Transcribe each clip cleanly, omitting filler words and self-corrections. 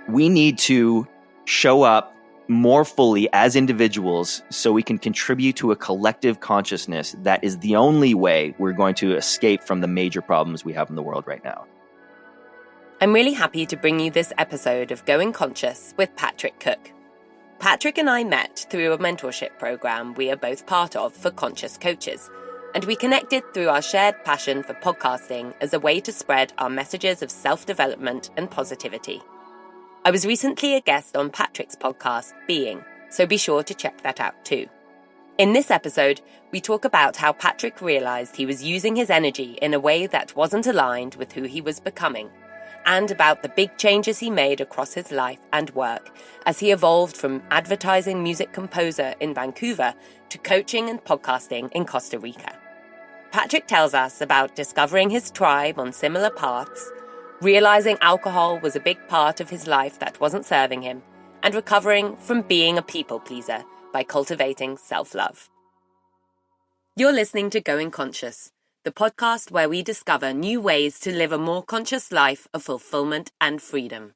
We need to show up more fully as individuals so we can contribute to a collective consciousness that is the only way we're going to escape from the major problems we have in the world right now. I'm really happy to bring you this episode of Going Conscious with Patrick Cooke. Patrick and I met through a mentorship program we are both part of for conscious coaches, and we connected through our shared passion for podcasting as a way to spread our messages of self-development and positivity. I was recently a guest on Patrick's podcast, Being, so be sure to check that out too. In this episode, we talk about how Patrick realized he was using his energy in a way that wasn't aligned with who he was becoming, and about the big changes he made across his life and work as he evolved from advertising music composer in Vancouver to coaching and podcasting in Costa Rica. Patrick tells us about discovering his tribe on similar paths, realizing alcohol was a big part of his life that wasn't serving him, and recovering from being a people pleaser by cultivating self-love. You're listening to Going Conscious, the podcast where we discover new ways to live a more conscious life of fulfillment and freedom.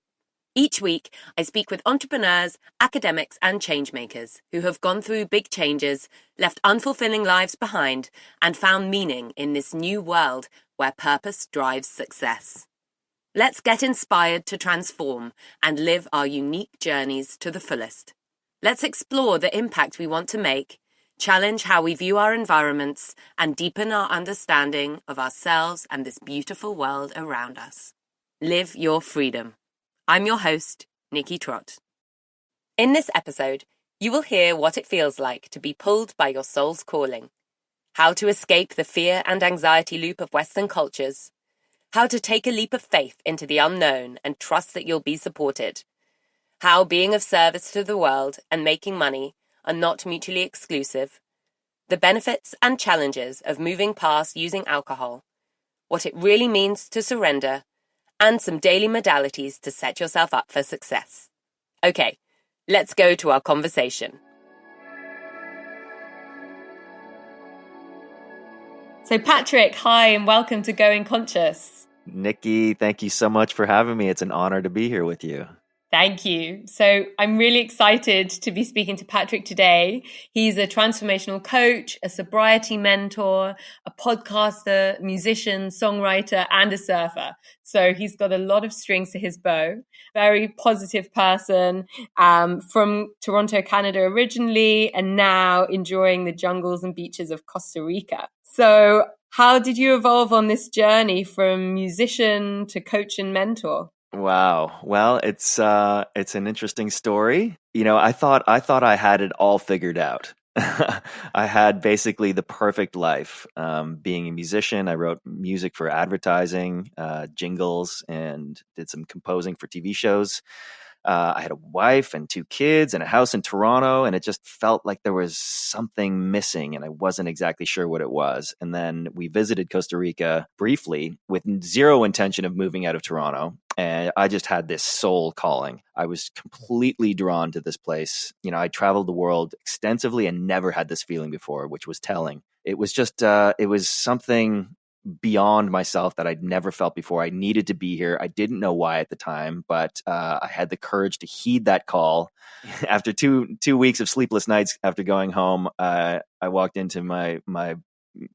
Each week, I speak with entrepreneurs, academics, and changemakers who have gone through big changes, left unfulfilling lives behind, and found meaning in this new world where purpose drives success. Let's get inspired to transform and live our unique journeys to the fullest. Let's explore the impact we want to make, challenge how we view our environments, and deepen our understanding of ourselves and this beautiful world around us. Live your freedom. I'm your host, Nikki Trott. In this episode, you will hear what it feels like to be pulled by your soul's calling, how to escape the fear and anxiety loop of Western cultures, how to take a leap of faith into the unknown and trust that you'll be supported, how being of service to the world and making money are not mutually exclusive, the benefits and challenges of moving past using alcohol, what it really means to surrender, and some daily modalities to set yourself up for success. Okay, let's go to our conversation. So Patrick, hi, and welcome to Going Conscious. Nikki, thank you so much for having me. It's an honor to be here with you. Thank you. So I'm really excited to be speaking to Patrick today. He's a transformational coach, a sobriety mentor, a podcaster, musician, songwriter, and a surfer. So he's got a lot of strings to his bow. Very positive person, from Toronto, Canada originally, and now enjoying the jungles and beaches of Costa Rica. So how did you evolve on this journey from musician to coach and mentor? Wow. Well, it's an interesting story. You know, I thought I had it all figured out. I had basically the perfect life. Being a musician, I wrote music for advertising, jingles, and did some composing for TV shows. I had a wife and 2 kids and a house in Toronto, and it just felt like there was something missing, and I wasn't exactly sure what it was. And then we visited Costa Rica briefly with zero intention of moving out of Toronto. And I just had this soul calling. I was completely drawn to this place. You know, I traveled the world extensively and never had this feeling before, which was telling. It was just, it was something beyond myself that I'd never felt before. I needed to be here. I didn't know why at the time, but I had the courage to heed that call. After two weeks of sleepless nights after going home, I walked into my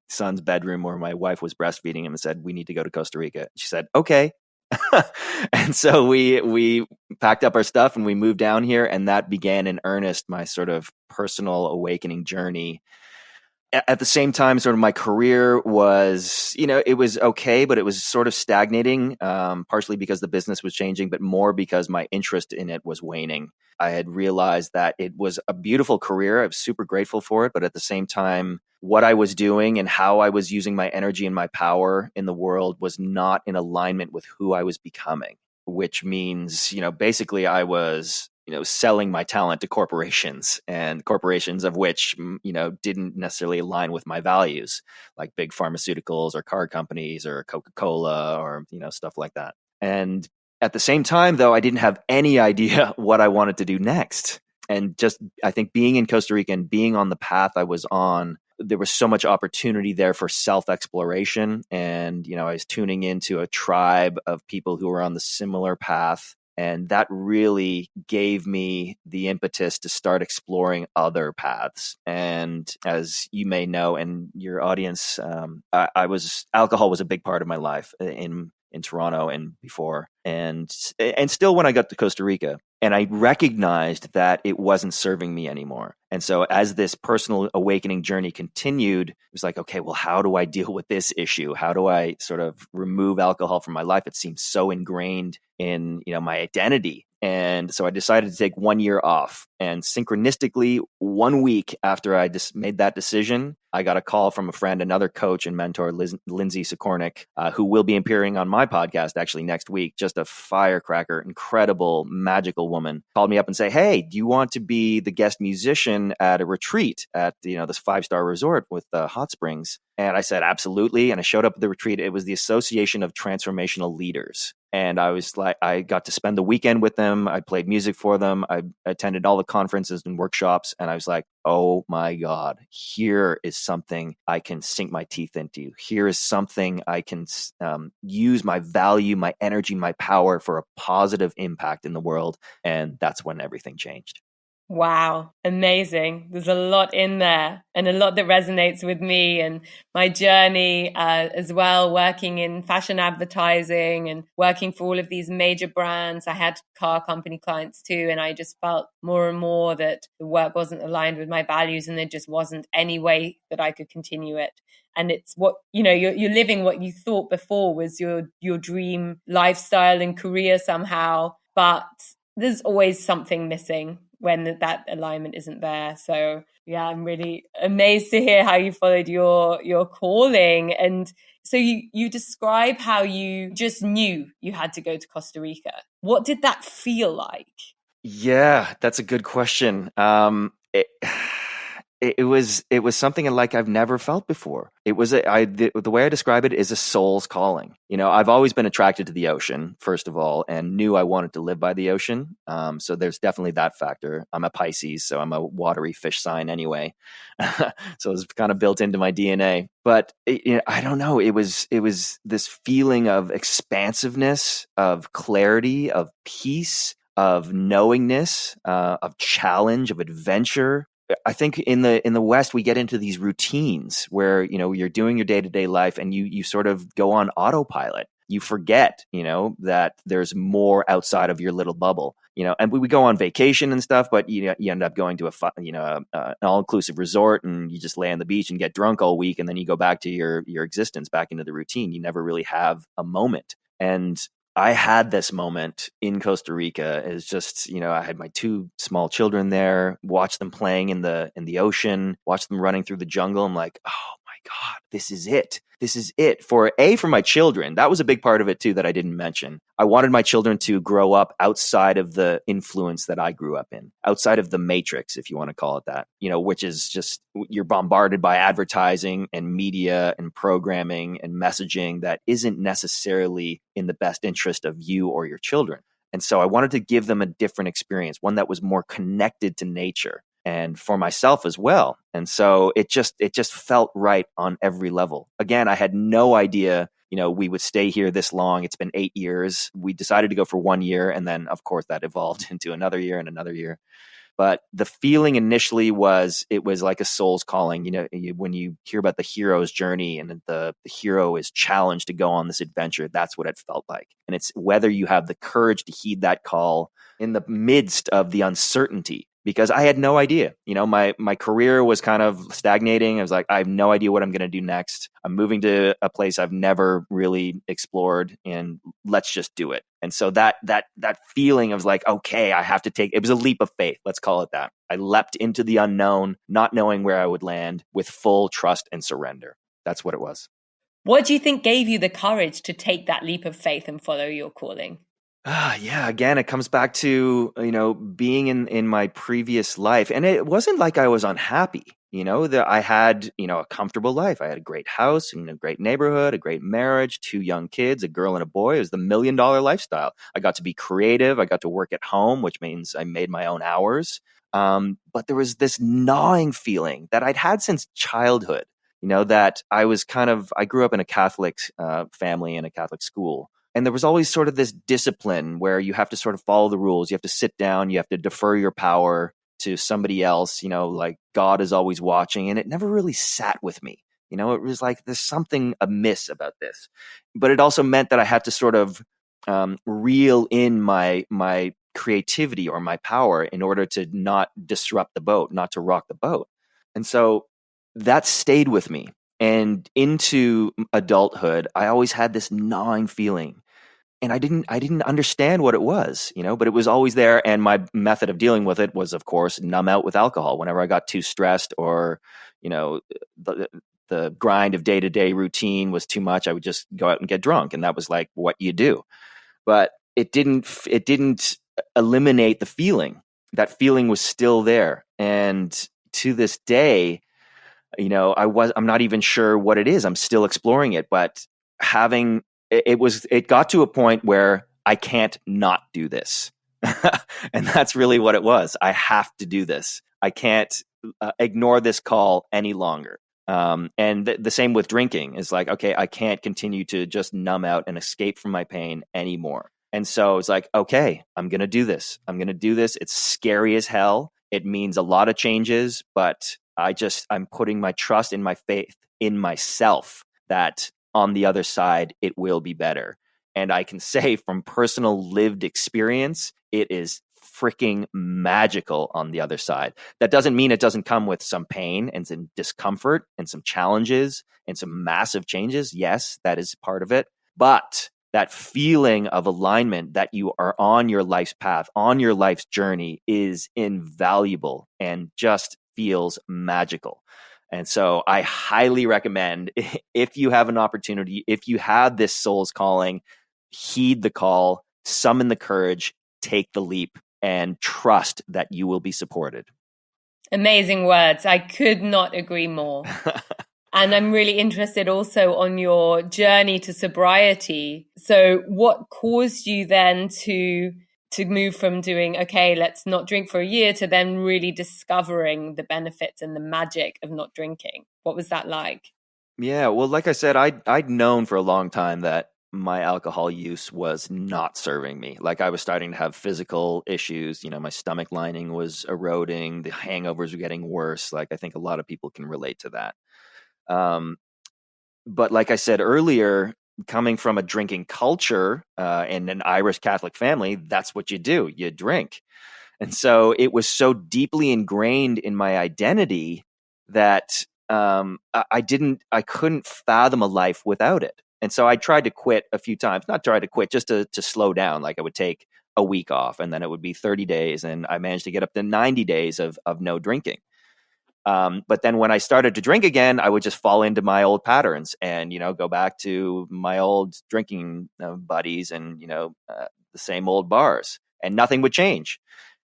son's bedroom where my wife was breastfeeding him and said, "We need to go to Costa Rica." She said, "Okay." And so we packed up our stuff and we moved down here, and that began in earnest my sort of personal awakening journey. At the same time, sort of my career was, you know, it was okay, but it was sort of stagnating, partially because the business was changing, but more because my interest in it was waning. I had realized that it was a beautiful career. I was super grateful for it, but at the same time, what I was doing and how I was using my energy and my power in the world was not in alignment with who I was becoming, which means, you know, basically I was, you know, selling my talent to corporations, and corporations of which, you know, didn't necessarily align with my values, like big pharmaceuticals or car companies or Coca-Cola or, you know, stuff like that. And at the same time, though, I didn't have any idea what I wanted to do next. And just, I think being in Costa Rica and being on the path I was on, there was so much opportunity there for self-exploration. And, you know, I was tuning into a tribe of people who were on the similar path. And that really gave me the impetus to start exploring other paths. And as you may know, and your audience, alcohol was a big part of my life in Toronto and before, and still when I got to Costa Rica. And I recognized that it wasn't serving me anymore. And so as this personal awakening journey continued, it was like, okay, well, how do I deal with this issue? How do I sort of remove alcohol from my life? It seems so ingrained in, my identity. And so I decided to take 1 year off. And synchronistically, 1 week after I just made that decision, I got a call from a friend, another coach and mentor, Lindsay Sikornik, who will be appearing on my podcast actually next week. Just a firecracker, incredible, magical woman. Called me up and say, hey, do you want to be the guest musician at a retreat at this 5-star resort with hot springs? And I said, absolutely. And I showed up at the retreat. It was the Association of Transformational Leaders. And I got to spend the weekend with them. I played music for them. I attended all the conferences and workshops. And I was like, oh my God, here is something I can sink my teeth into. Here is something I can use my value, my energy, my power for a positive impact in the world. And that's when everything changed. Wow, amazing. There's a lot in there and a lot that resonates with me and my journey as well, working in fashion advertising and working for all of these major brands. I had car company clients too, and I just felt more and more that the work wasn't aligned with my values and there just wasn't any way that I could continue it. And it's what, you're living what you thought before was your dream lifestyle and career somehow, but there's always something missing when that alignment isn't there. So yeah, I'm really amazed to hear how you followed your calling. And so you describe how you just knew you had to go to Costa Rica. What did that feel like? Yeah, that's a good question. It was something like I've never felt before. It was the way I describe it is a soul's calling. I've always been attracted to the ocean, first of all, and knew I wanted to live by the ocean. So there's definitely that factor. I'm a Pisces, so I'm a watery fish sign anyway. So it's kind of built into my DNA. But I don't know. It was this feeling of expansiveness, of clarity, of peace, of knowingness, of challenge, of adventure. I think in the West, we get into these routines where, you're doing your day-to-day life and you sort of go on autopilot. You forget, that there's more outside of your little bubble, and we go on vacation and stuff, but you end up going to an all-inclusive resort and you just lay on the beach and get drunk all week. And then you go back to your existence, back into the routine. You never really have a moment. And I had this moment in Costa Rica. It's just, I had my 2 small children there, watched them playing in the ocean, watched them running through the jungle. I'm like, oh my God, this is it. This is it for my children. That was a big part of it too, that I didn't mention. I wanted my children to grow up outside of the influence that I grew up in, outside of the matrix, if you want to call it that, which is just, you're bombarded by advertising and media and programming and messaging that isn't necessarily in the best interest of you or your children. And so I wanted to give them a different experience, one that was more connected to nature and for myself as well. And so it just felt right on every level. Again, I had no idea, we would stay here this long. It's been 8 years. We decided to go for 1 year. And then of course that evolved into another year and another year. But the feeling initially was, it was like a soul's calling. When you hear about the hero's journey and the hero is challenged to go on this adventure, that's what it felt like. And it's whether you have the courage to heed that call in the midst of the uncertainty. Because I had no idea, my career was kind of stagnating. I was like, I have no idea what I'm going to do next. I'm moving to a place I've never really explored, and let's just do it. And so that feeling of like, okay, I have to take, it was a leap of faith. Let's call it that. I leapt into the unknown, not knowing where I would land, with full trust and surrender. That's what it was. What do you think gave you the courage to take that leap of faith and follow your calling? Yeah, again, it comes back to, being in my previous life. And it wasn't like I was unhappy, that I had, a comfortable life. I had a great house in a great neighborhood, a great marriage, 2 young kids, a girl and a boy. It was the $1 million lifestyle. I got to be creative. I got to work at home, which means I made my own hours. But there was this gnawing feeling that I'd had since childhood, that I grew up in a Catholic family in a Catholic school. And there was always sort of this discipline where you have to sort of follow the rules. You have to sit down, you have to defer your power to somebody else, like God is always watching. And it never really sat with me. It was like, there's something amiss about this. But it also meant that I had to sort of reel in my creativity or my power in order to not disrupt the boat, not to rock the boat. And so that stayed with me. And into adulthood, I always had this gnawing feeling. And I didn't understand what it was, but it was always there. And my method of dealing with it was, of course, numb out with alcohol. Whenever I got too stressed or, the grind of day-to-day routine was too much, I would just go out and get drunk. And that was like what you do. But it didn't eliminate the feeling. That feeling was still there. And to this day, I'm not even sure what it is. I'm still exploring it, but it got to a point where I can't not do this. And that's really what it was. I have to do this. I can't ignore this call any longer. And the same with drinking is like, okay, I can't continue to just numb out and escape from my pain anymore. And so it's like, okay, I'm going to do this. I'm going to do this. It's scary as hell. It means a lot of changes, but I'm putting my trust in my faith in myself that on the other side, it will be better. And I can say from personal lived experience, it is freaking magical on the other side. That doesn't mean it doesn't come with some pain and some discomfort and some challenges and some massive changes. Yes, that is part of it. But that feeling of alignment that you are on your life's path, on your life's journey is invaluable and just feels magical. And so I highly recommend, if you have an opportunity, if you have this soul's calling, heed the call, summon the courage, take the leap, and trust that you will be supported. Amazing words. I could not agree more. And I'm really interested also on your journey to sobriety. So what caused you then to move from doing, okay, let's not drink for a year, to then really discovering the benefits and the magic of not drinking? What was that like? Yeah, well, like I said, I'd known for a long time that my alcohol use was not serving me. Like I was starting to have physical issues. My stomach lining was eroding. The hangovers were getting worse. Like I think a lot of people can relate to that. But like I said earlier, coming from a drinking culture and an Irish Catholic family, that's what you do. You drink. And so it was so deeply ingrained in my identity that I couldn't fathom a life without it. And so I tried to quit a few times, not try to quit, just to slow down. Like I would take a week off and then it would be 30 days. And I managed to get up to 90 days of no drinking. But then when I started to drink again, I would just fall into my old patterns and, go back to my old drinking buddies and, the same old bars, and nothing would change.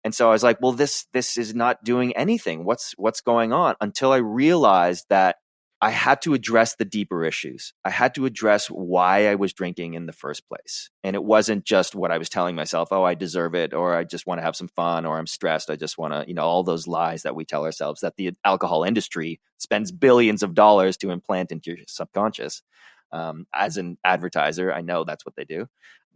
And so I was like, well, this is not doing anything. What's going on? Until I realized that I had to address the deeper issues. I had to address why I was drinking in the first place. And it wasn't just what I was telling myself, oh, I deserve it, or I just want to have some fun, or I'm stressed. I just want to, all those lies that we tell ourselves that the alcohol industry spends billions of dollars to implant into your subconscious. As an advertiser, I know that's what they do.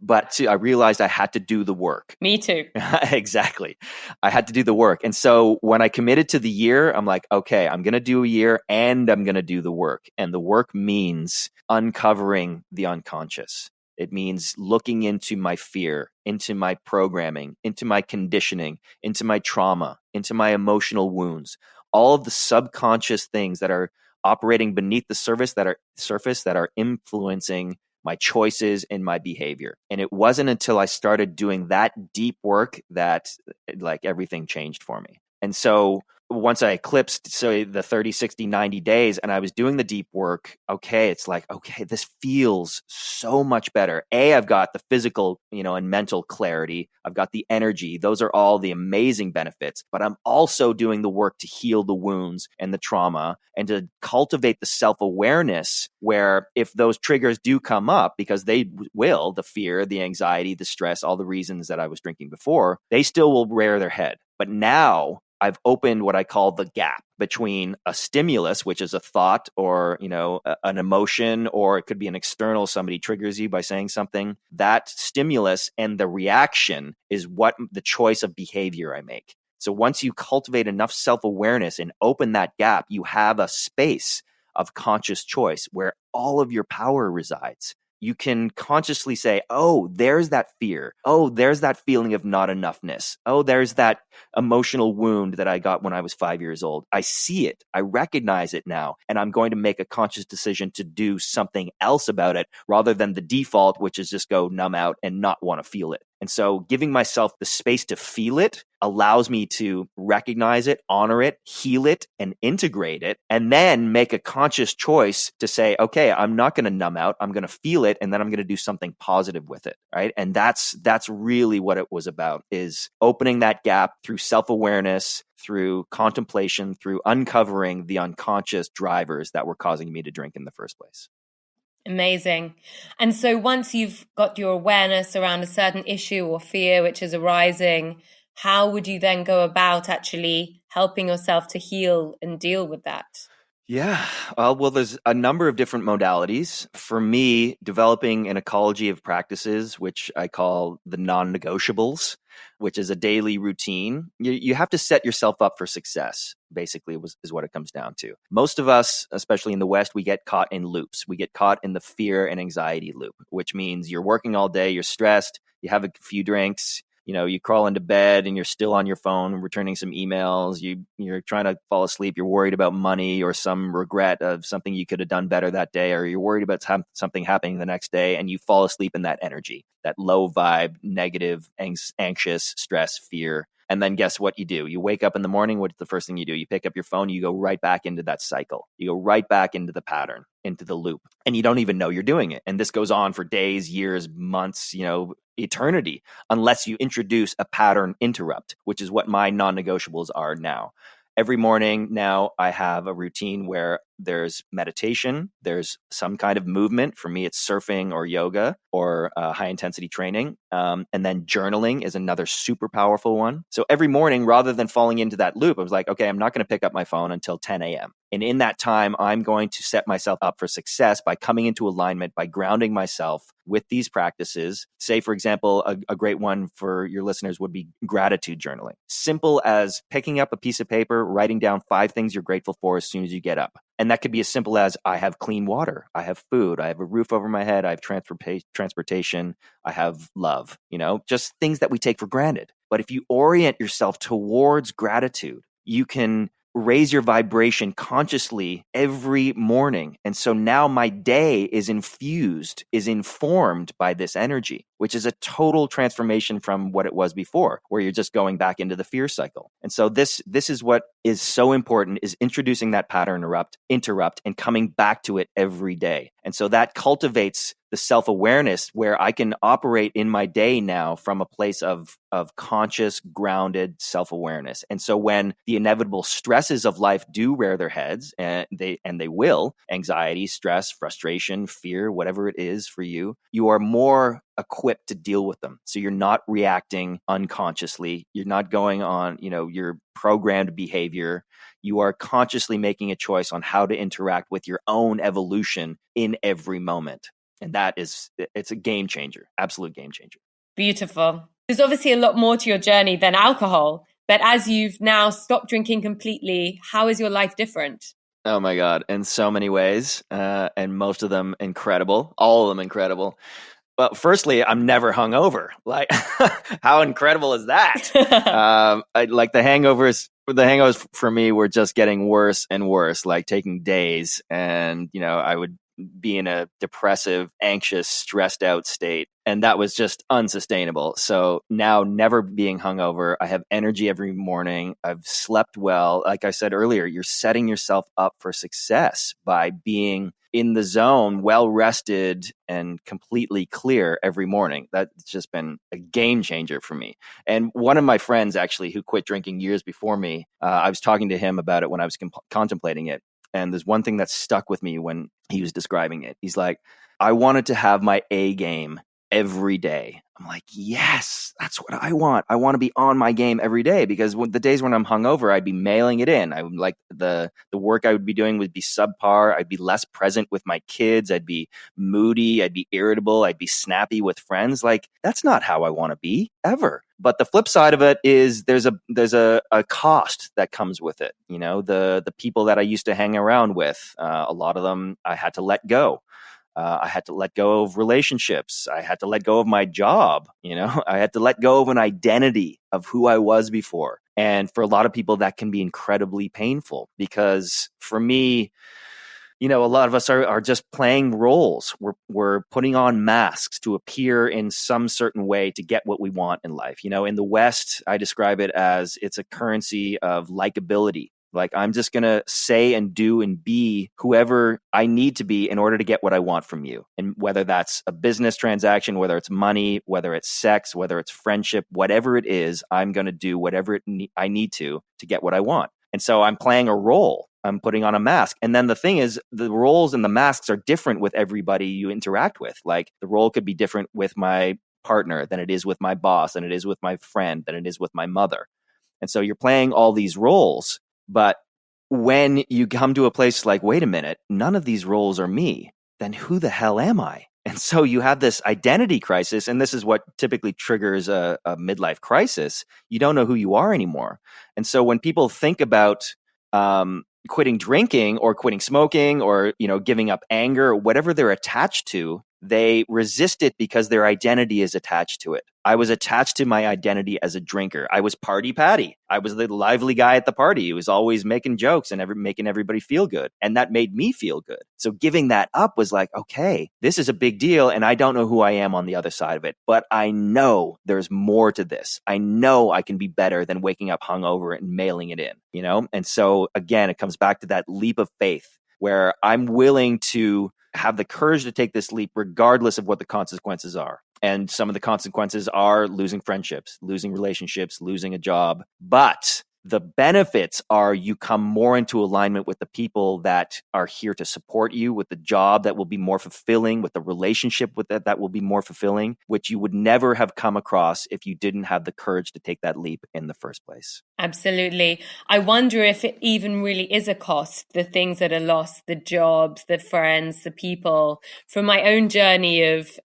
But I realized I had to do the work. Me too. Exactly. I had to do the work. And so when I committed to the year, I'm like, okay, I'm going to do a year and I'm going to do the work. And the work means uncovering the unconscious. It means looking into my fear, into my programming, into my conditioning, into my trauma, into my emotional wounds, all of the subconscious things that are operating beneath the surface that are influencing my choices and my behavior. And it wasn't until I started doing that deep work that like everything changed for me. And so once I eclipsed the 30, 60, 90 days and I was doing the deep work, okay, it's like, okay, this feels so much better. I've got the physical, and mental clarity. I've got the energy. Those are all the amazing benefits, but I'm also doing the work to heal the wounds and the trauma and to cultivate the self-awareness where if those triggers do come up, because they will, the fear, the anxiety, the stress, all the reasons that I was drinking before, they still will rear their head. But now I've opened what I call the gap between a stimulus, which is a thought or, an emotion, or it could be an external, somebody triggers you by saying something. That stimulus and the reaction is what the choice of behavior I make. So once you cultivate enough self-awareness and open that gap, you have a space of conscious choice where all of your power resides. You can consciously say, oh, there's that fear. Oh, there's that feeling of not enoughness. Oh, there's that emotional wound that I got when I was 5 years old. I see it. I recognize it now. And I'm going to make a conscious decision to do something else about it rather than the default, which is just go numb out and not want to feel it. And so giving myself the space to feel it allows me to recognize it, honor it, heal it, and integrate it, and then make a conscious choice to say, okay, I'm not going to numb out. I'm going to feel it, and then I'm going to do something positive with it, right? And that's really what it was about, is opening that gap through self-awareness, through contemplation, through uncovering the unconscious drivers that were causing me to drink in the first place. Amazing. And so once you've got your awareness around a certain issue or fear which is arising, how would you then go about actually helping yourself to heal and deal with that? Yeah. Well, there's a number of different modalities. For me, developing an ecology of practices, which I call the non-negotiables, which is a daily routine. You have to set yourself up for success, basically, is what it comes down to. Most of us, especially in the West, we get caught in loops. We get caught in the fear and anxiety loop, which means you're working all day, you're stressed, you have a few drinks, you crawl into bed and you're still on your phone, returning some emails. You're trying to fall asleep. You're worried about money or some regret of something you could have done better that day, or you're worried about something happening the next day, and you fall asleep in that energy, that low vibe, negative, anxious, stress, fear. And then guess what you do? You wake up in the morning. What's the first thing you do? You pick up your phone. You go right back into that cycle. You go right back into the pattern, into the loop. And you don't even know you're doing it. And this goes on for days, years, months, eternity, unless you introduce a pattern interrupt, which is what my non-negotiables are now. Every morning now I have a routine where there's meditation, there's some kind of movement. For me, it's surfing or yoga or high intensity training. And then journaling is another super powerful one. So every morning, rather than falling into that loop, I was like, okay, I'm not going to pick up my phone until 10 a.m. And in that time, I'm going to set myself up for success by coming into alignment, by grounding myself with these practices. Say, for example, a great one for your listeners would be gratitude journaling. Simple as picking up a piece of paper, writing down 5 things you're grateful for as soon as you get up. And that could be as simple as I have clean water, I have food, I have a roof over my head, I have transportation, I have love, just things that we take for granted. But if you orient yourself towards gratitude, you can raise your vibration consciously every morning. And so now my day is informed by this energy, which is a total transformation from what it was before, where you're just going back into the fear cycle. And so this is what is so important, is introducing that pattern interrupt, and coming back to it every day. And so that cultivates the self-awareness where I can operate in my day now from a place of conscious, grounded self-awareness. And so when the inevitable stresses of life do rear their heads, and they will, anxiety, stress, frustration, fear, whatever it is for you, you are more equipped to deal with them. So you're not reacting unconsciously. You're not going on, your programmed behavior. You are consciously making a choice on how to interact with your own evolution in every moment. And it's a game changer, absolute game changer. Beautiful. There's obviously a lot more to your journey than alcohol, but as you've now stopped drinking completely, how is your life different? Oh my God, in so many ways, and most of them incredible, all of them incredible. Well, firstly, I'm never hungover. Like, how incredible is that? Like the hangovers for me were just getting worse and worse, like taking days. And, I would be in a depressive, anxious, stressed out state. And that was just unsustainable. So now, never being hungover, I have energy every morning. I've slept well. Like I said earlier, you're setting yourself up for success by being in the zone, well rested and completely clear every morning. That's just been a game changer for me. And one of my friends, actually, who quit drinking years before me, I was talking to him about it when I was contemplating it. And there's one thing that stuck with me when he was describing it. He's like, I wanted to have my A game every day. I'm like, yes, that's what I want. I want to be on my game every day, because the days when I'm hungover, I'd be mailing it in. I would like the work I would be doing would be subpar. I'd be less present with my kids. I'd be moody. I'd be irritable. I'd be snappy with friends. Like, that's not how I want to be ever. But the flip side of it is there's a cost that comes with it. You know, the people that I used to hang around with, a lot of them I had to let go. I had to let go of relationships. I had to let go of my job. You know, I had to let go of an identity of who I was before. And for a lot of people, that can be incredibly painful, because for me, you know, a lot of us are just playing roles. We're putting on masks to appear in some certain way to get what we want in life. You know, in the West, I describe it as it's a currency of likability. Like, I'm just going to say and do and be whoever I need to be in order to get what I want from you. And whether that's a business transaction, whether it's money, whether it's sex, whether it's friendship, whatever it is, I'm going to do whatever I need to get what I want. And so I'm playing a role. I'm putting on a mask. And then the thing is, the roles and the masks are different with everybody you interact with. Like, the role could be different with my partner than it is with my boss, than it is with my friend, than it is with my mother. And so you're playing all these roles. But when you come to a place like, wait a minute, none of these roles are me, then who the hell am I? And so you have this identity crisis, and this is what typically triggers a midlife crisis. You don't know who you are anymore. And so when people think about quitting drinking or quitting smoking or, you know, giving up anger or whatever they're attached to, they resist it because their identity is attached to it. I was attached to my identity as a drinker. I was Party Patty. I was the lively guy at the party. He was always making jokes and making everybody feel good. And that made me feel good. So giving that up was like, okay, this is a big deal. And I don't know who I am on the other side of it. But I know there's more to this. I know I can be better than waking up hungover and mailing it in, you know? And so again, it comes back to that leap of faith where I'm willing to have the courage to take this leap regardless of what the consequences are. And some of the consequences are losing friendships, losing relationships, losing a job. But the benefits are you come more into alignment with the people that are here to support you, with the job that will be more fulfilling, with the relationship with that will be more fulfilling, which you would never have come across if you didn't have the courage to take that leap in the first place. Absolutely. I wonder if it even really is a cost, the things that are lost, the jobs, the friends, the people. From my own journey of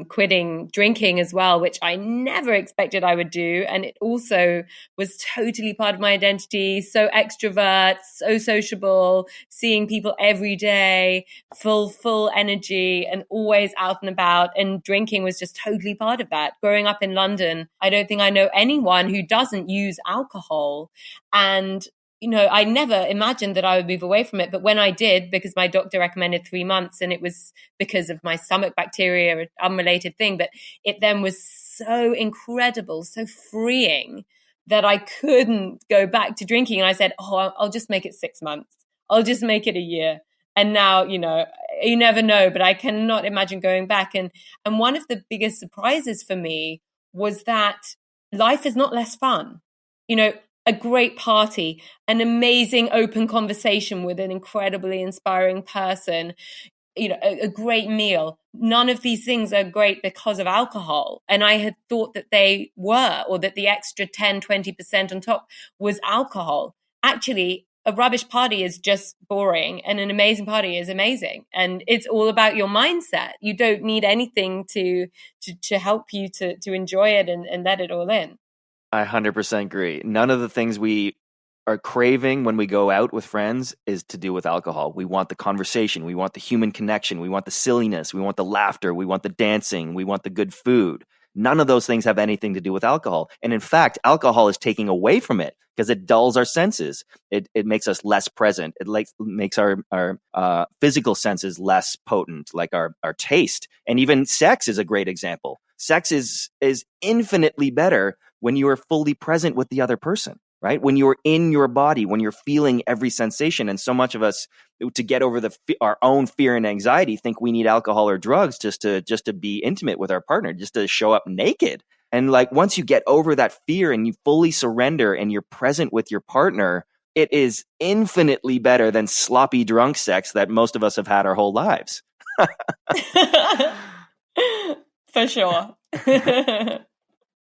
quitting drinking as well, which I never expected I would do. And it also was totally part of my identity. So extrovert, so sociable, seeing people every day, full energy and always out and about. And drinking was just totally part of that. Growing up in London, I don't think I know anyone who doesn't use alcohol. And, you know, I never imagined that I would move away from it. But when I did, because my doctor recommended 3 months, and it was because of my stomach bacteria, an unrelated thing, but it then was so incredible, so freeing that I couldn't go back to drinking. And I said, oh, I'll just make it 6 months. I'll just make it a year. And now, you know, you never know, but I cannot imagine going back. And one of the biggest surprises for me was that life is not less fun. You know, a great party, an amazing open conversation with an incredibly inspiring person, you know, a great meal. None of these things are great because of alcohol. And I had thought that they were, or that the extra 10, 20% on top was alcohol. Actually, a rubbish party is just boring, and an amazing party is amazing. And it's all about your mindset. You don't need anything to help you to enjoy it and let it all in. I 100% agree. None of the things we are craving when we go out with friends is to do with alcohol. We want the conversation. We want the human connection. We want the silliness. We want the laughter. We want the dancing. We want the good food. None of those things have anything to do with alcohol. And in fact, alcohol is taking away from it because it dulls our senses. It makes us less present. It makes our physical senses less potent, like our taste. And even sex is a great example. Sex is infinitely better when you are fully present with the other person, right? When you're in your body, when you're feeling every sensation. And so much of us, to get over our own fear and anxiety, think we need alcohol or drugs just to be intimate with our partner, just to show up naked. And like, once you get over that fear and you fully surrender and you're present with your partner, it is infinitely better than sloppy drunk sex that most of us have had our whole lives. For sure.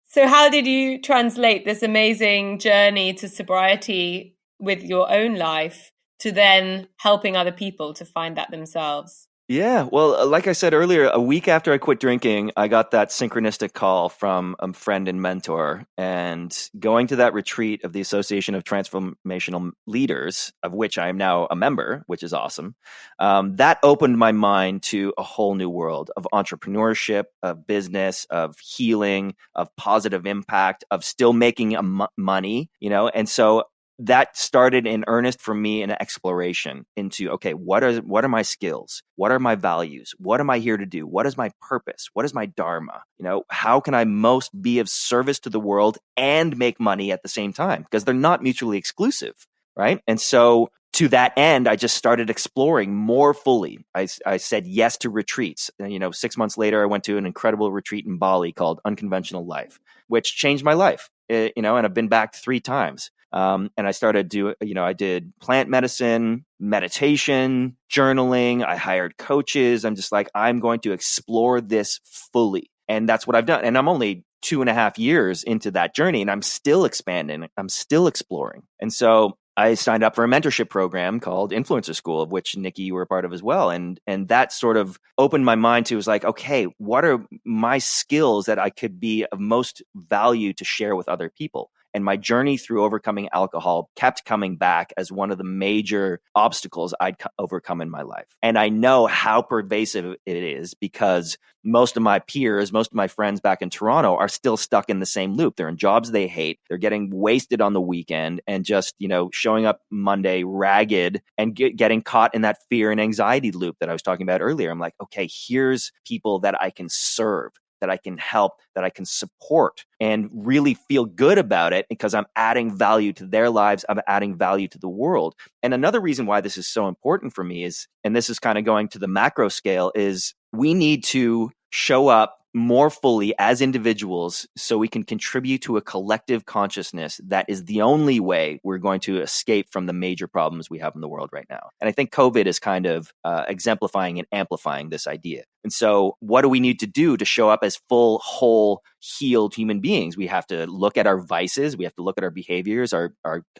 So how did you translate this amazing journey to sobriety with your own life to then helping other people to find that themselves? Yeah, well, like I said earlier, a week after I quit drinking, I got that synchronistic call from a friend and mentor. And going to that retreat of the Association of Transformational Leaders, of which I am now a member, which is awesome, that opened my mind to a whole new world of entrepreneurship, of business, of healing, of positive impact, of still making money, And so that started in earnest for me an exploration into, okay, what are my skills? What are my values? What am I here to do? What is my purpose? What is my dharma? How can I most be of service to the world and make money at the same time? Because they're not mutually exclusive, right? And so to that end, I just started exploring more fully. I said yes to retreats. And, 6 months later, I went to an incredible retreat in Bali called Unconventional Life, which changed my life, and I've been back 3 times. And I started I did plant medicine, meditation, journaling. I hired coaches. I'm just like, I'm going to explore this fully. And that's what I've done. And I'm only 2.5 years into that journey, and I'm still expanding. I'm still exploring. And so I signed up for a mentorship program called Influencer School, of which Nikki, you were a part of as well. And that sort of opened my mind to, was like, okay, what are my skills that I could be of most value to share with other people? And my journey through overcoming alcohol kept coming back as one of the major obstacles I'd overcome in my life. And I know how pervasive it is, because most of my peers, most of my friends back in Toronto are still stuck in the same loop. They're in jobs they hate. They're getting wasted on the weekend and just, showing up Monday ragged and getting caught in that fear and anxiety loop that I was talking about earlier. I'm like, okay, here's people that I can serve, that I can help, that I can support, and really feel good about it because I'm adding value to their lives. I'm adding value to the world. And another reason why this is so important for me is, and this is kind of going to the macro scale, is we need to show up more fully as individuals so we can contribute to a collective consciousness that is the only way we're going to escape from the major problems we have in the world right now. And I think COVID is kind of exemplifying and amplifying this idea. And so what do we need to do to show up as full, whole, healed human beings? We have to look at our vices. We have to look at our behaviors, our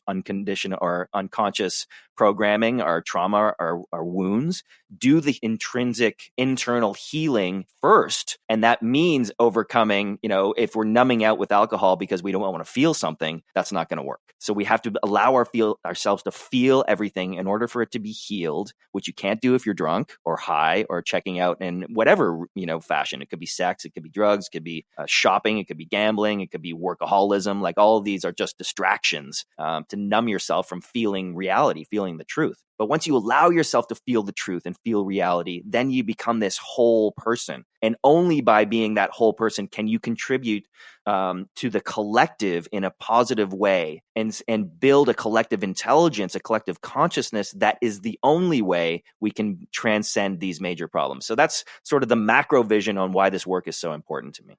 unconditioned or unconscious programming, our trauma, our wounds, do the intrinsic internal healing first. And that means overcoming, if we're numbing out with alcohol because we don't want to feel something, that's not going to work. So we have to allow ourselves to feel everything in order for it to be healed, which you can't do if you're drunk or high or checking out in whatever, fashion. It could be sex, it could be drugs, it could be shopping, it could be gambling, it could be workaholism. Like, all of these are just distractions to numb yourself from feeling reality, feeling the truth. But once you allow yourself to feel the truth and feel reality, then you become this whole person. And only by being that whole person can you contribute to the collective in a positive way and build a collective intelligence, a collective consciousness that is the only way we can transcend these major problems. So that's sort of the macro vision on why this work is so important to me.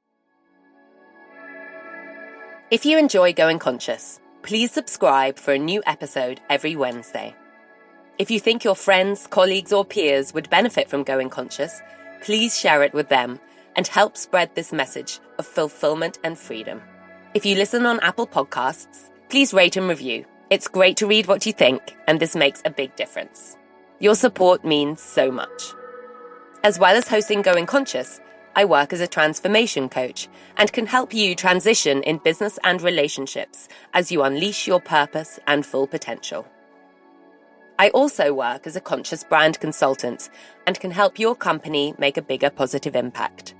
If you enjoy Going Conscious, please subscribe for a new episode every Wednesday. If you think your friends, colleagues, or peers would benefit from Going Conscious, please share it with them and help spread this message of fulfillment and freedom. If you listen on Apple Podcasts, please rate and review. It's great to read what you think, and this makes a big difference. Your support means so much. As well as hosting Going Conscious, I work as a transformation coach and can help you transition in business and relationships as you unleash your purpose and full potential. I also work as a conscious brand consultant and can help your company make a bigger positive impact.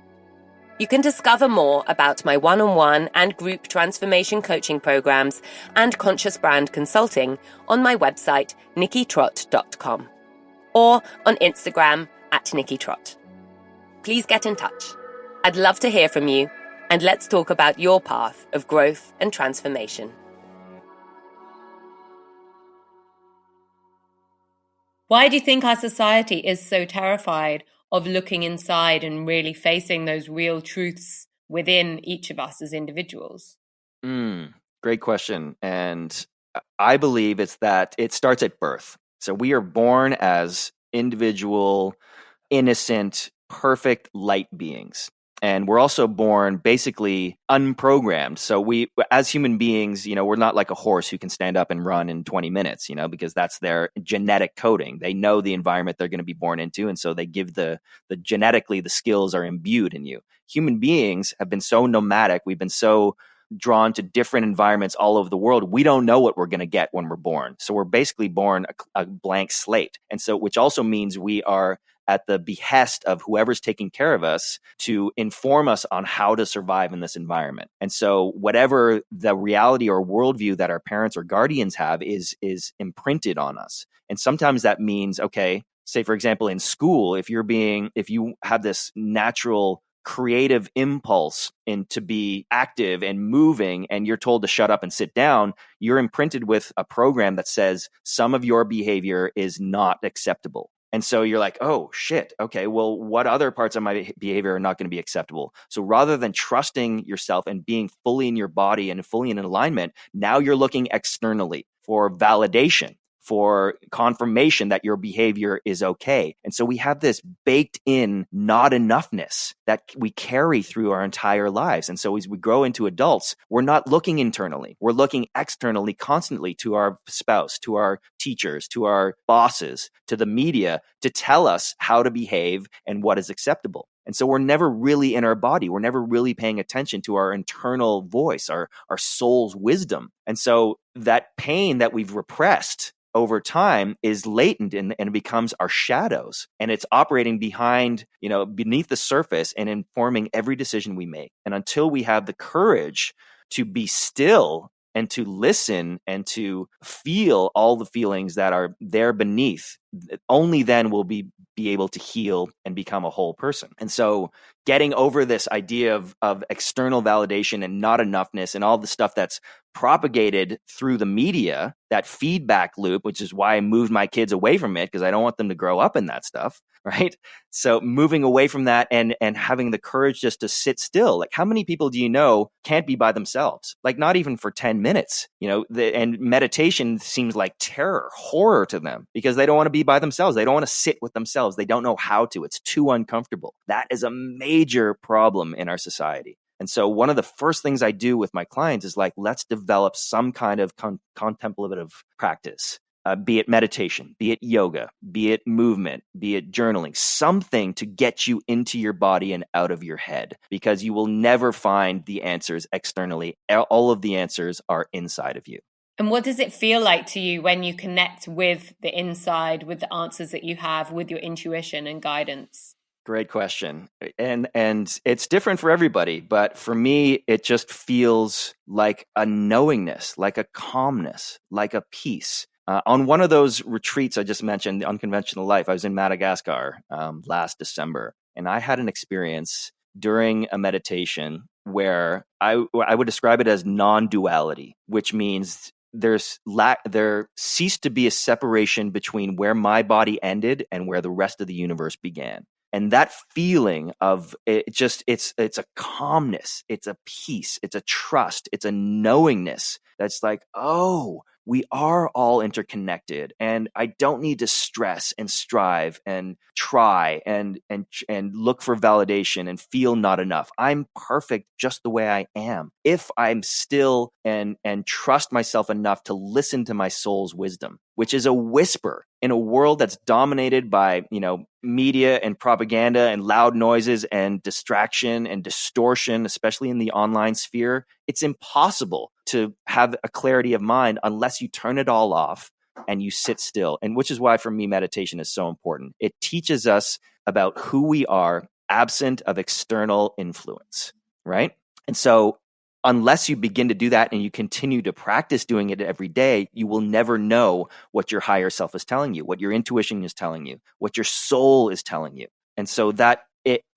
You can discover more about my one-on-one and group transformation coaching programs and conscious brand consulting on my website, nikkitrott.com, or on Instagram @nikkitrott. Please get in touch. I'd love to hear from you, and let's talk about your path of growth and transformation. Why do you think our society is so terrified of looking inside and really facing those real truths within each of us as individuals? Great question. And I believe it's that it starts at birth. So we are born as individual, innocent, perfect light beings. And we're also born basically unprogrammed. So we, as human beings, we're not like a horse who can stand up and run in 20 minutes, because that's their genetic coding. They know the environment they're going to be born into. And so they give the genetically, the skills are imbued in you. Human beings have been so nomadic. We've been so drawn to different environments all over the world. We don't know what we're going to get when we're born. So we're basically born a blank slate. And so, which also means we are at the behest of whoever's taking care of us to inform us on how to survive in this environment. And so whatever the reality or worldview that our parents or guardians have is imprinted on us. And sometimes that means, okay, say for example, in school, if you have this natural creative impulse to be active and moving, and you're told to shut up and sit down, you're imprinted with a program that says some of your behavior is not acceptable. And so you're like, oh, shit. Okay, well, what other parts of my behavior are not going to be acceptable? So rather than trusting yourself and being fully in your body and fully in alignment, now you're looking externally for validation, for confirmation that your behavior is okay. And so we have this baked in not enoughness that we carry through our entire lives. And so as we grow into adults, we're not looking internally. We're looking externally constantly to our spouse, to our teachers, to our bosses, to the media to tell us how to behave and what is acceptable. And so we're never really in our body. We're never really paying attention to our internal voice, our soul's wisdom. And so that pain that we've repressed over time is latent and it becomes our shadows, and it's operating beneath the surface and informing every decision we make. And until we have the courage to be still and to listen and to feel all the feelings that are there beneath, only then will we be able to heal and become a whole person. And so getting over this idea of external validation and not enoughness and all the stuff that's propagated through the media, that feedback loop, which is why I moved my kids away from it, because I don't want them to grow up in that stuff, right? So moving away from that and having the courage just to sit still. Like, how many people do you know can't be by themselves? Like, not even for 10 minutes, and meditation seems like horror to them because they don't want to be by themselves. They don't want to sit with themselves. They don't know how to. It's too uncomfortable. That is a major problem in our society. And so one of the first things I do with my clients is like, let's develop some kind of contemplative practice, be it meditation, be it yoga, be it movement, be it journaling, something to get you into your body and out of your head, because you will never find the answers externally. All of the answers are inside of you. And what does it feel like to you when you connect with the inside, with the answers that you have, with your intuition and guidance? Great question. And it's different for everybody, but for me, it just feels like a knowingness, like a calmness, like a peace. On one of those retreats I just mentioned, the Unconventional Life, I was in Madagascar last December, and I had an experience during a meditation where I would describe it as non-duality, which means there ceased to be a separation between where my body ended and where the rest of the universe began. And that feeling of it's a calmness, it's a peace, it's a trust, it's a knowingness that's like, oh, we are all interconnected, and I don't need to stress and strive and try and look for validation and feel not enough. I'm perfect just the way I am, if I'm still and trust myself enough to listen to my soul's wisdom, which is a whisper in a world that's dominated by, media and propaganda and loud noises and distraction and distortion, especially in the online sphere. It's impossible to have a clarity of mind unless you turn it all off and you sit still. And which is why for me, meditation is so important. It teaches us about who we are absent of external influence, right? And so unless you begin to do that and you continue to practice doing it every day, you will never know what your higher self is telling you, what your intuition is telling you, what your soul is telling you. And so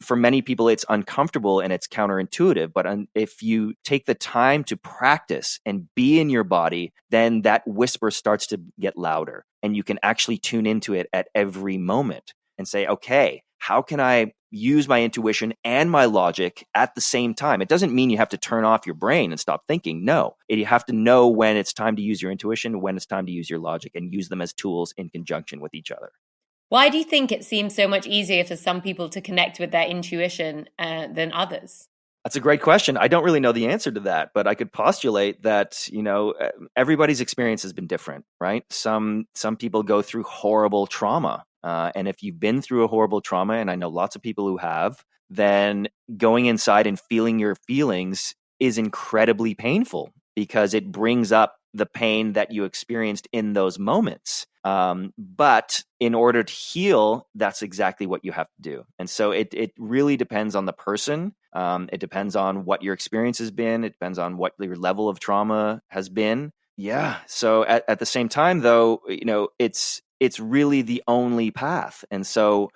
for many people, it's uncomfortable and it's counterintuitive. But if you take the time to practice and be in your body, then that whisper starts to get louder and you can actually tune into it at every moment and say, okay, how can I use my intuition and my logic at the same time? It doesn't mean you have to turn off your brain and stop thinking. No, you have to know when it's time to use your intuition, when it's time to use your logic, and use them as tools in conjunction with each other. Why do you think it seems so much easier for some people to connect with their intuition than others? That's a great question. I don't really know the answer to that, but I could postulate that, everybody's experience has been different, right? Some people go through horrible trauma. And if you've been through a horrible trauma, and I know lots of people who have, then going inside and feeling your feelings is incredibly painful because it brings up the pain that you experienced in those moments. But in order to heal, that's exactly what you have to do. And so it really depends on the person. It depends on what your experience has been. It depends on what your level of trauma has been. Yeah. So at the same time, though, it's really the only path. And so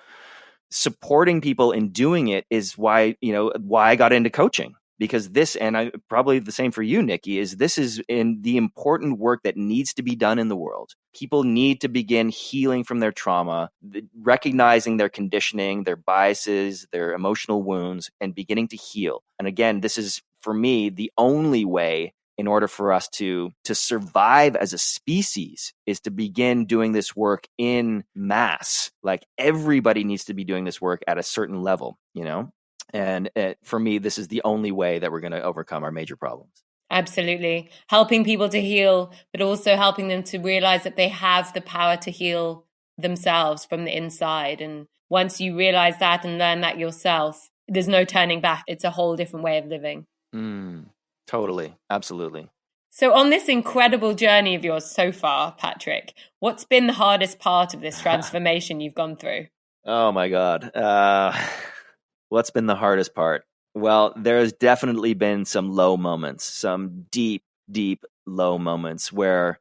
supporting people in doing it is why I got into coaching. Because this, and I probably the same for you, Nikki, this is in the important work that needs to be done in the world. People need to begin healing from their trauma, recognizing their conditioning, their biases, their emotional wounds, and beginning to heal. And again, this is, for me, the only way in order for us to survive as a species is to begin doing this work in mass. Like everybody needs to be doing this work at a certain level, And for me, this is the only way that we're going to overcome our major problems. Absolutely. Helping people to heal, but also helping them to realize that they have the power to heal themselves from the inside. And once you realize that and learn that yourself, there's no turning back. It's a whole different way of living. Totally. Absolutely. So on this incredible journey of yours so far, Patrick, what's been the hardest part of this transformation you've gone through? Oh, my God. What's been the hardest part? Well, there's definitely been some low moments, some deep, deep low moments where,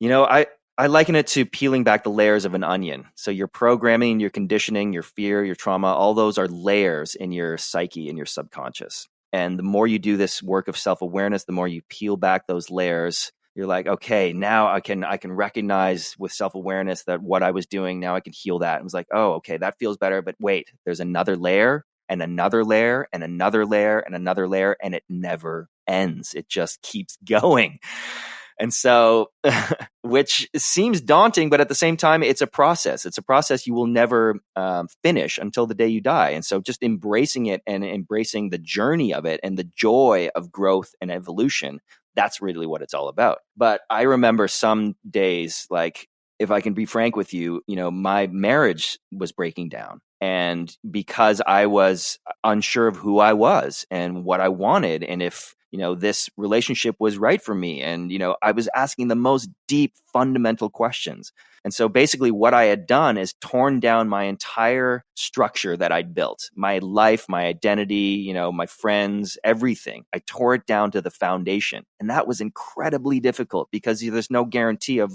I liken it to peeling back the layers of an onion. So your programming, your conditioning, your fear, your trauma, all those are layers in your psyche, in your subconscious. And the more you do this work of self-awareness, the more you peel back those layers, you're like, okay, now I can recognize with self-awareness that what I was doing, now I can heal that. And I was like, oh, okay, that feels better. But wait, there's another layer and another layer and another layer and another layer, and it never ends. It just keeps going. And so, which seems daunting, but at the same time, it's a process. It's a process you will never finish until the day you die. And so just embracing it and embracing the journey of it and the joy of growth and evolution, that's really what it's all about. But I remember some days, like, if I can be frank with you, my marriage was breaking down. And because I was unsure of who I was and what I wanted, and if this relationship was right for me. And, I was asking the most deep, fundamental questions. And so basically what I had done is torn down my entire structure that I'd built, my life, my identity, my friends, everything. I tore it down to the foundation. And that was incredibly difficult because there's no guarantee of,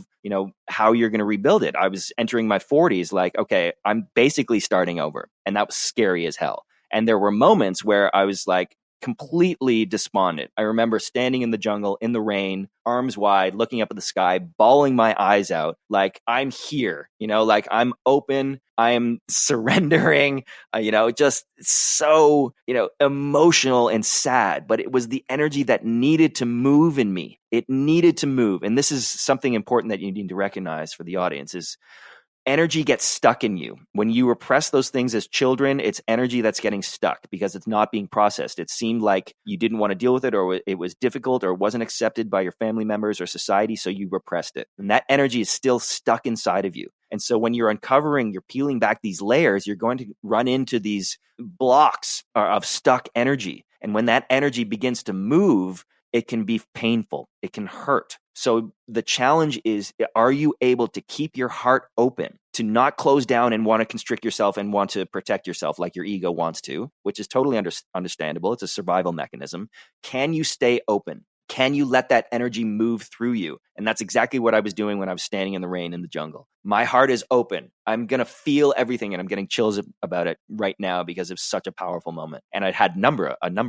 how you're going to rebuild it. I was entering my 40s like, okay, I'm basically starting over. And that was scary as hell. And there were moments where I was like, completely despondent. I remember standing in the jungle in the rain, arms wide, looking up at the sky, bawling my eyes out, like I'm here, like I'm open, I'm surrendering, just so, emotional and sad. But it was the energy that needed to move in me. It needed to move. And this is something important that you need to recognize for the audience is energy gets stuck in you. When you repress those things as children, it's energy that's getting stuck because it's not being processed. It seemed like you didn't want to deal with it, or it was difficult, or wasn't accepted by your family members or society, so you repressed it. And that energy is still stuck inside of you. And so when you're uncovering, you're peeling back these layers, you're going to run into these blocks of stuck energy. And when that energy begins to move, it can be painful. It can hurt. So the challenge is, are you able to keep your heart open, to not close down and want to constrict yourself and want to protect yourself like your ego wants to, which is totally understandable. It's a survival mechanism. Can you stay open? Can you let that energy move through you? And that's exactly what I was doing when I was standing in the rain in the jungle. My heart is open. I'm going to feel everything, and I'm getting chills about it right now because it's such a powerful moment. And I had a number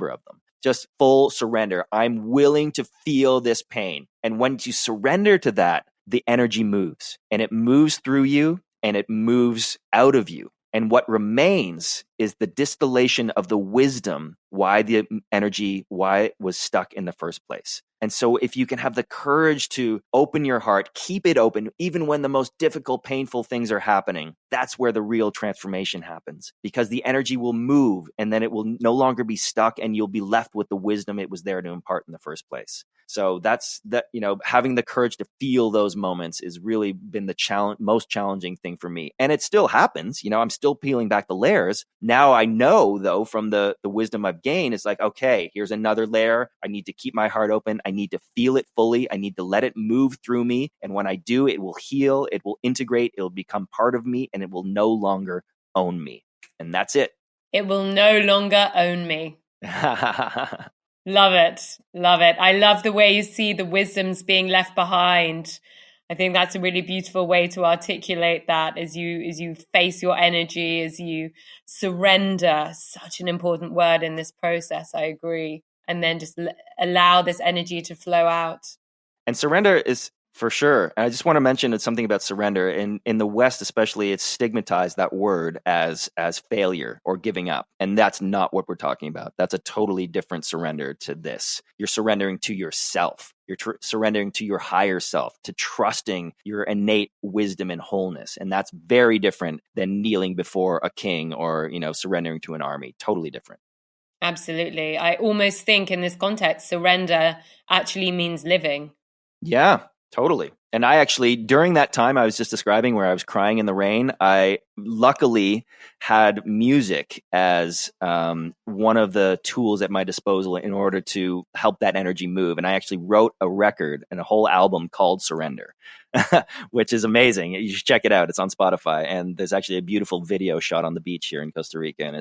of them. Just full surrender. I'm willing to feel this pain. And once you surrender to that, the energy moves, and it moves through you and it moves out of you. And what remains is the distillation of the wisdom, why the energy, why it was stuck in the first place. And so if you can have the courage to open your heart, keep it open, even when the most difficult, painful things are happening, that's where the real transformation happens, because the energy will move and then it will no longer be stuck and you'll be left with the wisdom it was there to impart in the first place. So that's that, having the courage to feel those moments has really been the most challenging thing for me. And it still happens. I'm still peeling back the layers. Now I know, though, from the wisdom I've gained, it's like, okay, here's another layer. I need to keep my heart open. I need to feel it fully. I need to let it move through me. And when I do, it will heal. It will integrate. It'll become part of me, and it will no longer own me. And that's it. It will no longer own me. Love it. Love it. I love the way you see the wisdoms being left behind. I think that's a really beautiful way to articulate that as you face your energy, as you surrender, such an important word in this process. I agree. And then just allow this energy to flow out. And surrender is, for sure. And I just want to mention something about surrender. In the West, especially, it's stigmatized, that word, as failure or giving up. And that's not what we're talking about. That's a totally different surrender to this. You're surrendering to yourself. You're surrendering to your higher self, to trusting your innate wisdom and wholeness. And that's very different than kneeling before a king or, surrendering to an army. Totally different. Absolutely. I almost think in this context, surrender actually means living. Yeah. Totally. And I actually, during that time I was just describing where I was crying in the rain, I luckily had music as one of the tools at my disposal in order to help that energy move. And I actually wrote a record and a whole album called Surrender, which is amazing. You should check it out. It's on Spotify. And there's actually a beautiful video shot on the beach here in Costa Rica. And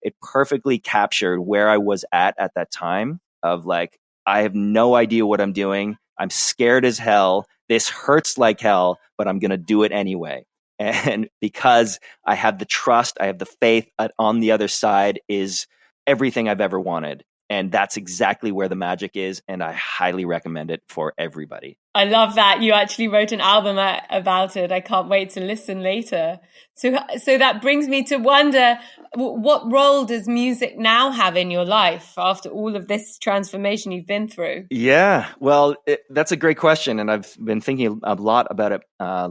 it perfectly captured where I was at that time of like, I have no idea what I'm doing. I'm scared as hell. This hurts like hell, but I'm going to do it anyway. And because I have the trust, I have the faith, on the other side is everything I've ever wanted. And that's exactly where the magic is. And I highly recommend it for everybody. I love that you actually wrote an album about it. I can't wait to listen later. So that brings me to wonder, what role does music now have in your life after all of this transformation you've been through? Yeah, well, that's a great question. And I've been thinking a lot about it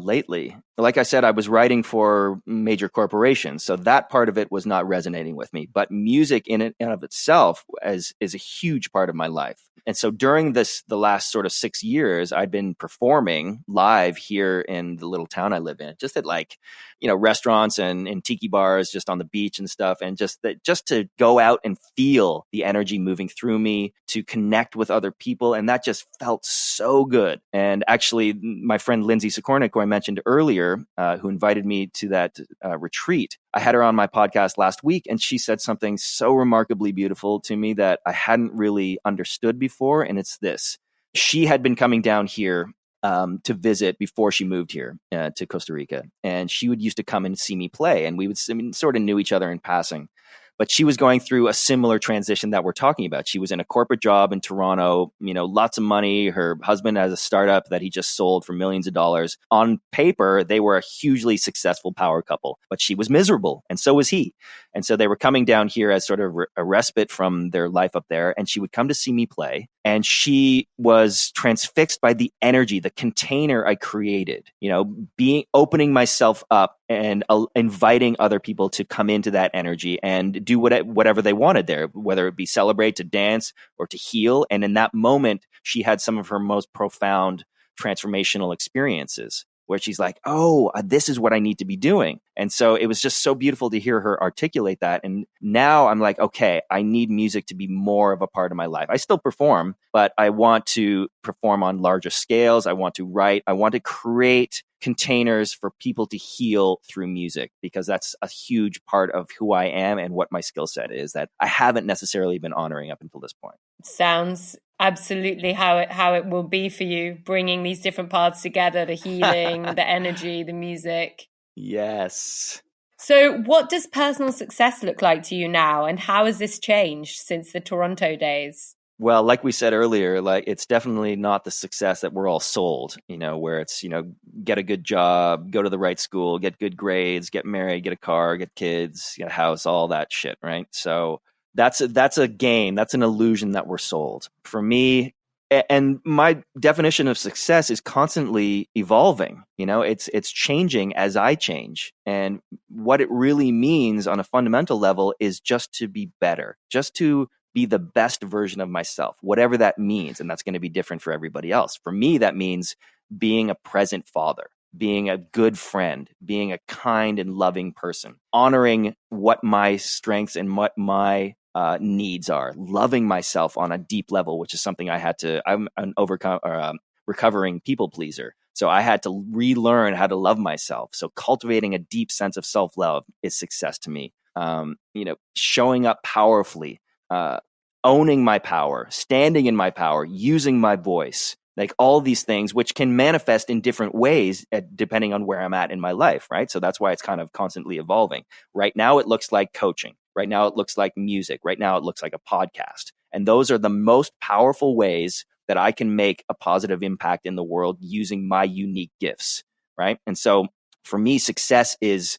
lately. Like I said, I was writing for major corporations, so that part of it was not resonating with me. But music in and of itself is a huge part of my life. And so during the last sort of 6 years, I'd been performing live here in the little town I live in, just at restaurants and tiki bars, just on the beach and stuff. And just to go out and feel the energy moving through me, to connect with other people. And that just felt so good. And actually, my friend Lindsay Sikornik, who I mentioned earlier, who invited me to that retreat, I had her on my podcast last week, and she said something so remarkably beautiful to me that I hadn't really understood before. And it's this. She had been coming down here to visit before she moved here to Costa Rica. And she used to come and see me play. And we sort of knew each other in passing. But she was going through a similar transition that we're talking about. She was in a corporate job in Toronto, lots of money. Her husband has a startup that he just sold for millions of dollars. On paper, they were a hugely successful power couple, but she was miserable, and so was he. And so they were coming down here as sort of a respite from their life up there. And she would come to see me play. And she was transfixed by the energy, the container I created, opening myself up and inviting other people to come into that energy and do whatever they wanted there, whether it be celebrate, to dance, or to heal. And in that moment, she had some of her most profound transformational experiences, where she's like, oh, this is what I need to be doing. And so it was just so beautiful to hear her articulate that. And now I'm like, okay, I need music to be more of a part of my life. I still perform, but I want to perform on larger scales. I want to write. I want to create containers for people to heal through music, because that's a huge part of who I am and what my skill set is that I haven't necessarily been honoring up until this point. Sounds absolutely how it will be for you, bringing these different parts together, the healing, the energy, the music. Yes. So what does personal success look like to you now, and how has this changed since the Toronto days? Well, like we said earlier, it's definitely not the success that we're all sold, where it's, get a good job, go to the right school, get good grades, get married, get a car, get kids, get a house, all that shit, right? So that's a game. That's an illusion that we're sold. For me, and my definition of success is constantly evolving. It's changing as I change. And what it really means on a fundamental level is just to be better, just to be the best version of myself, whatever that means. And that's going to be different for everybody else. For me, that means being a present father, being a good friend, being a kind and loving person, honoring what my strengths and what my needs are, loving myself on a deep level, which is something I'm an recovering people pleaser. So I had to relearn how to love myself. So cultivating a deep sense of self-love is success to me. Showing up powerfully, owning my power, standing in my power, using my voice, like all these things, which can manifest in different ways depending on where I'm at in my life, right? So that's why it's kind of constantly evolving. Right now, it looks like coaching. Right now, it looks like music. Right now, it looks like a podcast. And those are the most powerful ways that I can make a positive impact in the world using my unique gifts, right? And so for me, success is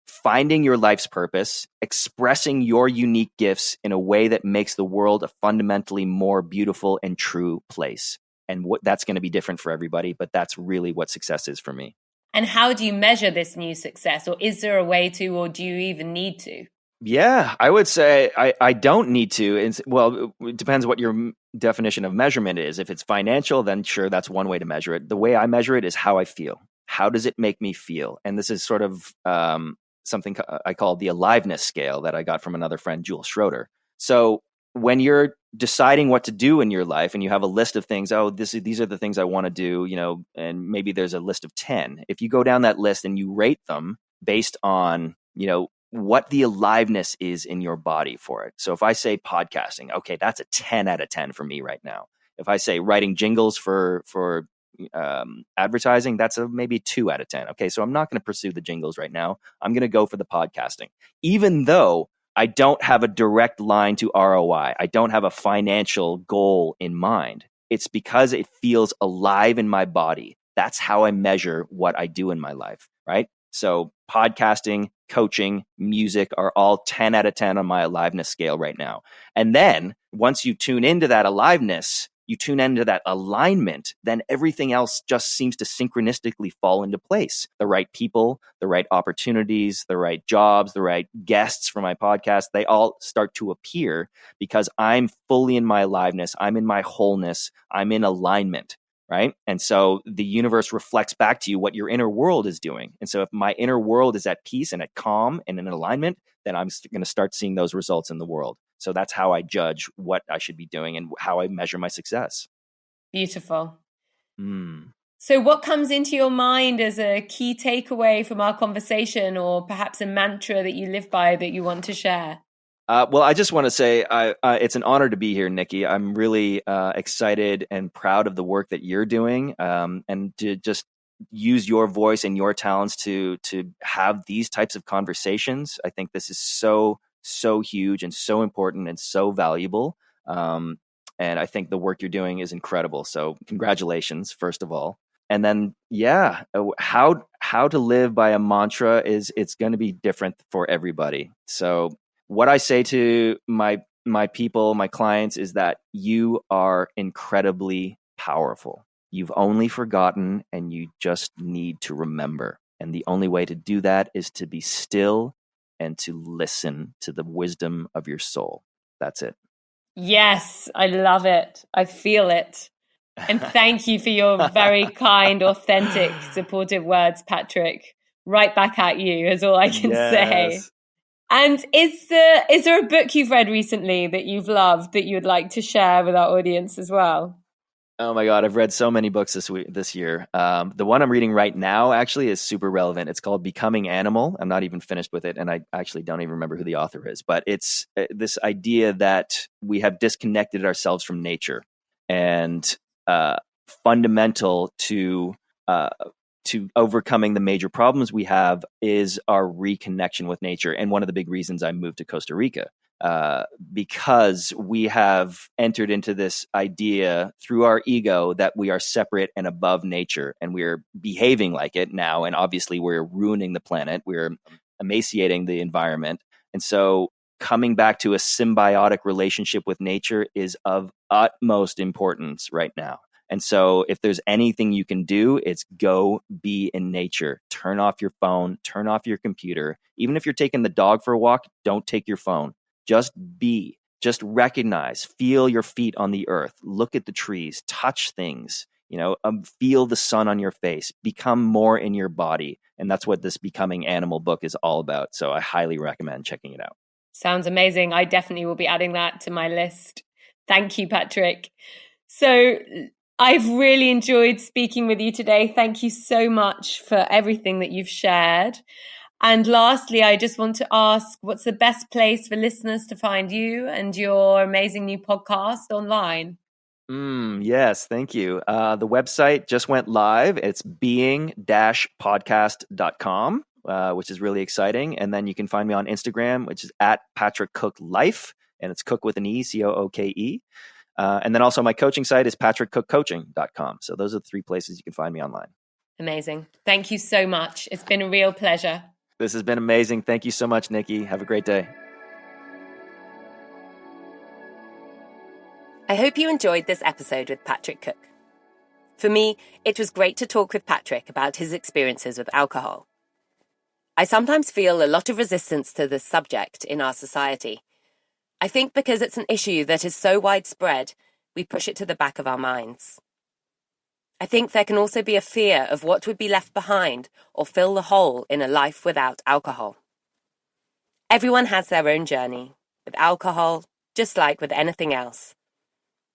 finding your life's purpose, expressing your unique gifts in a way that makes the world a fundamentally more beautiful and true place. And that's going to be different for everybody, but that's really what success is for me. And how do you measure this new success? Or is there a way to, or do you even need to? Yeah, I would say I don't need to. It depends what your definition of measurement is. If it's financial, then sure, that's one way to measure it. The way I measure it is how I feel. How does it make me feel? And this is sort of something I call the aliveness scale that I got from another friend, Jules Schroeder. So when you're deciding what to do in your life and you have a list of things, these are the things I want to do, and maybe there's a list of 10. If you go down that list and you rate them based on, what the aliveness is in your body for it. So if I say podcasting, okay, that's a 10 out of 10 for me right now. If I say writing jingles for advertising, that's a maybe 2 out of 10. Okay, so I'm not going to pursue the jingles right now. I'm going to go for the podcasting, even though I don't have a direct line to ROI. I don't have a financial goal in mind. It's because it feels alive in my body. That's how I measure what I do in my life, right? So podcasting, coaching, music are all 10 out of 10 on my aliveness scale right now. And then once you tune into that aliveness, you tune into that alignment, then everything else just seems to synchronistically fall into place. The right people, the right opportunities, the right jobs, the right guests for my podcast, they all start to appear because I'm fully in my aliveness. I'm in my wholeness. I'm in alignment, right? And so the universe reflects back to you what your inner world is doing. And so if my inner world is at peace and at calm and in alignment, then I'm going to start seeing those results in the world. So that's how I judge what I should be doing and how I measure my success. Beautiful. So what comes into your mind as a key takeaway from our conversation, or perhaps a mantra that you live by that you want to share? Well, I just want to say it's an honor to be here, Nikki. I'm really excited and proud of the work that you're doing, and to just use your voice and your talents to have these types of conversations. I think this is so huge and so important and so valuable. And I think the work you're doing is incredible. So congratulations, first of all. And then, how to live by a mantra it's going to be different for everybody. So what I say to my people, my clients, is that you are incredibly powerful. You've only forgotten, and you just need to remember. And the only way to do that is to be still and to listen to the wisdom of your soul. That's it. Yes, I love it. I feel it. And thank you for your very kind, authentic, supportive words, Patrick. Right back at you is all I can say. And is there a book you've read recently that you've loved that you would like to share with our audience as well? Oh my God, I've read so many books this year. The one I'm reading right now actually is super relevant. It's called Becoming Animal. I'm not even finished with it, and I actually don't even remember who the author is. But it's this idea that we have disconnected ourselves from nature, and fundamental to overcoming the major problems we have is our reconnection with nature. And one of the big reasons I moved to Costa Rica, because we have entered into this idea through our ego that we are separate and above nature, and we're behaving like it now. And obviously we're ruining the planet. We're emaciating the environment. And so coming back to a symbiotic relationship with nature is of utmost importance right now. And so if there's anything you can do, it's go be in nature. Turn off your phone, turn off your computer. Even if you're taking the dog for a walk, don't take your phone. Just be. Just recognize, feel your feet on the earth, look at the trees, touch things, feel the sun on your face, become more in your body. And that's what this Becoming Animal book is all about. So I highly recommend checking it out. Sounds amazing. I definitely will be adding that to my list. Thank you, Patrick. So I've really enjoyed speaking with you today. Thank you so much for everything that you've shared. And lastly, I just want to ask, what's the best place for listeners to find you and your amazing new podcast online? Yes, thank you. The website just went live. It's being-podcast.com, which is really exciting. And then you can find me on Instagram, which is at Patrick Cooke Life, and it's Cook with an E, Cooke. And then also my coaching site is patrickcookecoaching.com. So those are the three places you can find me online. Amazing. Thank you so much. It's been a real pleasure. This has been amazing. Thank you so much, Nikki. Have a great day. I hope you enjoyed this episode with Patrick Cooke. For me, it was great to talk with Patrick about his experiences with alcohol. I sometimes feel a lot of resistance to this subject in our society. I think because it's an issue that is so widespread, we push it to the back of our minds. I think there can also be a fear of what would be left behind or fill the hole in a life without alcohol. Everyone has their own journey with alcohol, just like with anything else.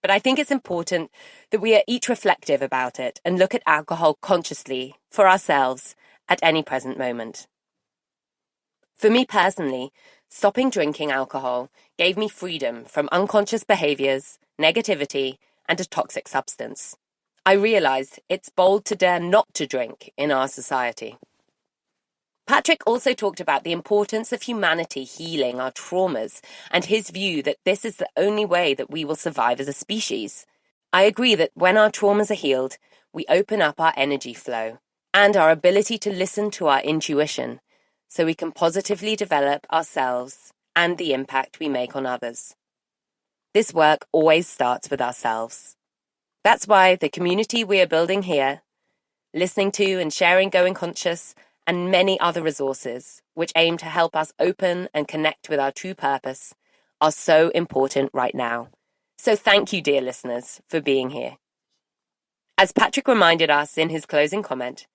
But I think it's important that we are each reflective about it and look at alcohol consciously for ourselves at any present moment. For me personally, stopping drinking alcohol gave me freedom from unconscious behaviors, negativity, and a toxic substance. I realized it's bold to dare not to drink in our society. Patrick also talked about the importance of humanity healing our traumas and his view that this is the only way that we will survive as a species. I agree that when our traumas are healed, we open up our energy flow and our ability to listen to our intuition so we can positively develop ourselves and the impact we make on others. This work always starts with ourselves. That's why the community we are building here, listening to and sharing Going Conscious, and many other resources which aim to help us open and connect with our true purpose are so important right now. So thank you, dear listeners, for being here. As Patrick reminded us in his closing comment,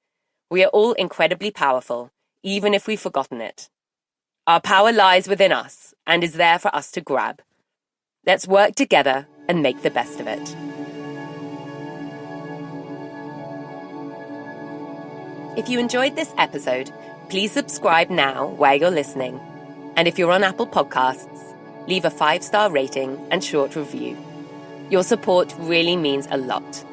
we are all incredibly powerful, even if we've forgotten it. Our power lies within us and is there for us to grab. Let's work together and make the best of it. If you enjoyed this episode, please subscribe now where you're listening. And if you're on Apple Podcasts, leave a 5-star rating and short review. Your support really means a lot.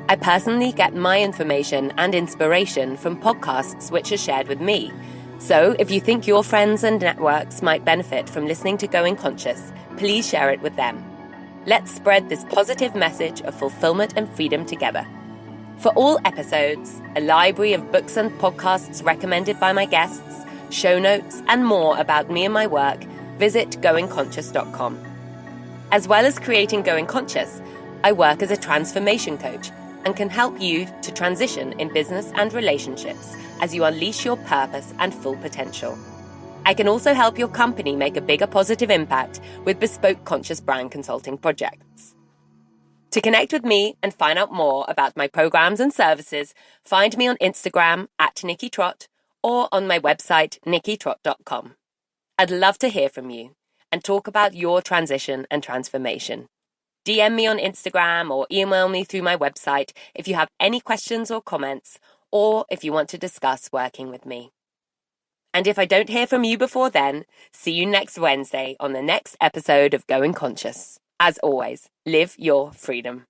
I personally get my information and inspiration from podcasts which are shared with me. So if you think your friends and networks might benefit from listening to Going Conscious, please share it with them. Let's spread this positive message of fulfillment and freedom together. For all episodes, a library of books and podcasts recommended by my guests, show notes, and more about me and my work, visit goingconscious.com. As well as creating Going Conscious, I work as a transformation coach and can help you to transition in business and relationships as you unleash your purpose and full potential. I can also help your company make a bigger positive impact with bespoke conscious brand consulting projects. To connect with me and find out more about my programs and services, find me on Instagram at Nikki Trott or on my website, nikkitrott.com. I'd love to hear from you and talk about your transition and transformation. DM me on Instagram or email me through my website if you have any questions or comments, or if you want to discuss working with me. And if I don't hear from you before then, see you next Wednesday on the next episode of Going Conscious. As always, live your freedom.